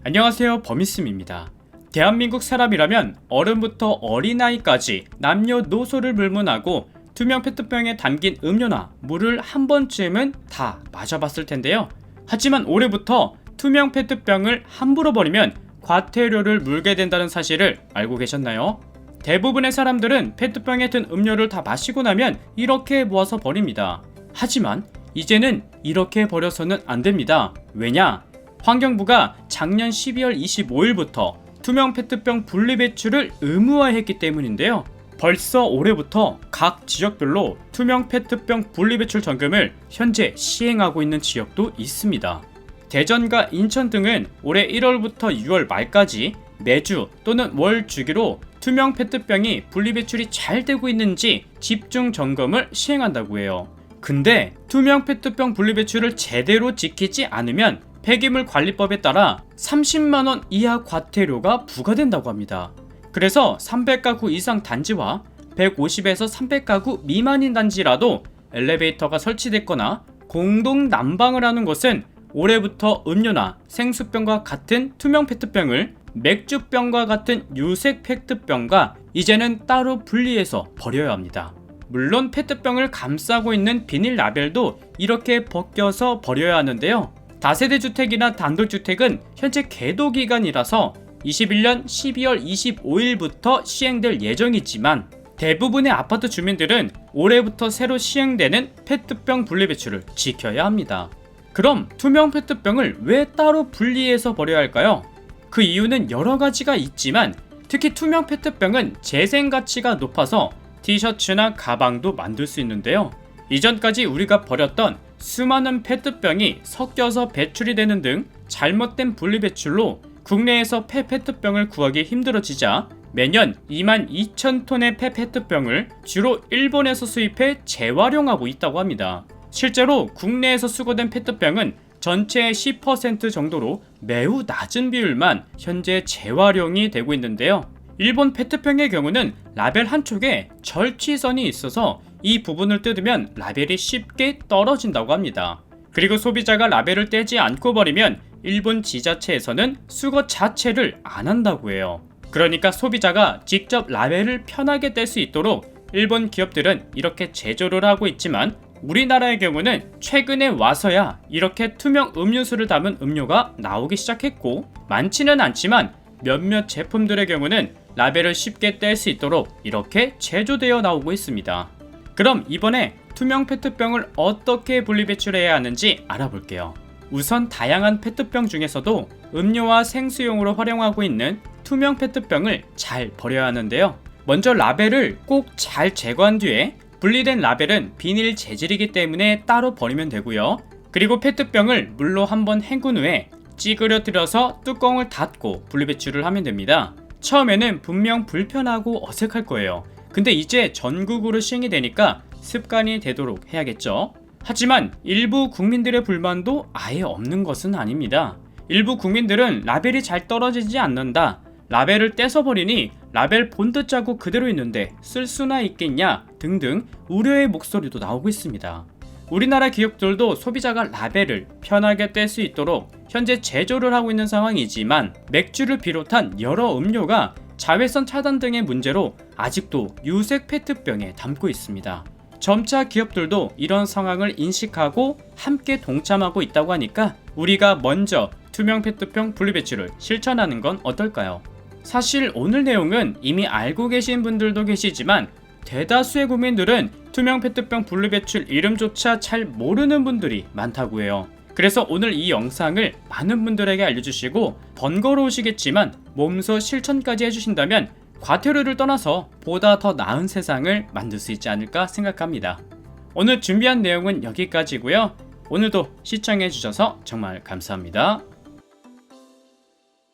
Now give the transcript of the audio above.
안녕하세요, 범이씀입니다. 대한민국 사람이라면 어른부터 어린아이까지 남녀노소를 불문하고 투명 페트병에 담긴 음료나 물을 한 번쯤은 다 마셔봤을 텐데요. 하지만 올해부터 투명 페트병을 함부로 버리면 과태료를 물게 된다는 사실을 알고 계셨나요? 대부분의 사람들은 페트병에 든 음료를 다 마시고 나면 이렇게 모아서 버립니다. 하지만 이제는 이렇게 버려서는 안 됩니다. 왜냐? 환경부가 작년 12월 25일부터 투명 페트병 분리배출을 의무화했기 때문인데요. 벌써 올해부터 각 지역별로 투명 페트병 분리배출 점검을 현재 시행하고 있는 지역도 있습니다. 대전과 인천 등은 올해 1월부터 6월 말까지 매주 또는 월 주기로 투명 페트병이 분리배출이 잘 되고 있는지 집중 점검을 시행한다고 해요. 근데 투명 페트병 분리배출을 제대로 지키지 않으면 폐기물관리법에 따라 30만원 이하 과태료가 부과된다고 합니다. 그래서 300가구 이상 단지와 150에서 300가구 미만인 단지라도 엘리베이터가 설치됐거나 공동 난방을 하는 곳은 올해부터 음료나 생수병과 같은 투명 페트병을 맥주병과 같은 유색 페트병과 이제는 따로 분리해서 버려야 합니다. 물론 페트병을 감싸고 있는 비닐 라벨도 이렇게 벗겨서 버려야 하는데요. 다세대 주택이나 단독주택은 현재 계도 기간이라서 21년 12월 25일부터 시행될 예정이지만 대부분의 아파트 주민들은 올해부터 새로 시행되는 페트병 분리배출을 지켜야 합니다. 그럼 투명 페트병을 왜 따로 분리해서 버려야 할까요? 그 이유는 여러 가지가 있지만 특히 투명 페트병은 재생 가치가 높아서 티셔츠나 가방도 만들 수 있는데요. 이전까지 우리가 버렸던 수많은 페트병이 섞여서 배출이 되는 등 잘못된 분리배출로 국내에서 폐페트병을 구하기 힘들어지자 매년 22,000톤의 폐페트병을 주로 일본에서 수입해 재활용하고 있다고 합니다. 실제로 국내에서 수거된 페트병은 전체의 10% 정도로 매우 낮은 비율만 현재 재활용이 되고 있는데요. 일본 페트병의 경우는 라벨 한쪽에 절취선이 있어서 이 부분을 뜯으면 라벨이 쉽게 떨어진다고 합니다. 그리고 소비자가 라벨을 떼지 않고 버리면 일본 지자체에서는 수거 자체를 안 한다고 해요. 그러니까 소비자가 직접 라벨을 편하게 뗄 수 있도록 일본 기업들은 이렇게 제조를 하고 있지만 우리나라의 경우는 최근에 와서야 이렇게 투명 음료수를 담은 음료가 나오기 시작했고 많지는 않지만 몇몇 제품들의 경우는 라벨을 쉽게 뗄 수 있도록 이렇게 제조되어 나오고 있습니다. 그럼 이번에 투명 페트병을 어떻게 분리배출해야 하는지 알아볼게요. 우선 다양한 페트병 중에서도 음료와 생수용으로 활용하고 있는 투명 페트병을 잘 버려야 하는데요. 먼저 라벨을 꼭 잘 제거한 뒤에 분리된 라벨은 비닐 재질이기 때문에 따로 버리면 되고요. 그리고 페트병을 물로 한번 헹군 후에 찌그러뜨려서 뚜껑을 닫고 분리배출을 하면 됩니다. 처음에는 분명 불편하고 어색할 거예요. 근데 이제 전국으로 시행이 되니까 습관이 되도록 해야겠죠. 하지만 일부 국민들의 불만도 아예 없는 것은 아닙니다. 일부 국민들은 라벨이 잘 떨어지지 않는다, 라벨을 떼서 버리니 라벨 본드 자국 그대로 있는데 쓸 수나 있겠냐 등등 우려의 목소리도 나오고 있습니다. 우리나라 기업들도 소비자가 라벨을 편하게 뗄 수 있도록 현재 제조를 하고 있는 상황이지만 맥주를 비롯한 여러 음료가 자외선 차단 등의 문제로 아직도 유색 페트병에 담고 있습니다. 점차 기업들도 이런 상황을 인식하고 함께 동참하고 있다고 하니까 우리가 먼저 투명 페트병 분리배출을 실천하는 건 어떨까요? 사실 오늘 내용은 이미 알고 계신 분들도 계시지만 대다수의 국민들은 투명 페트병 분리배출 이름조차 잘 모르는 분들이 많다고 해요. 그래서 오늘 이 영상을 많은 분들에게 알려주시고 번거로우시겠지만 몸소 실천까지 해주신다면 과태료를 떠나서 보다 더 나은 세상을 만들 수 있지 않을까 생각합니다. 오늘 준비한 내용은 여기까지고요. 오늘도 시청해주셔서 정말 감사합니다.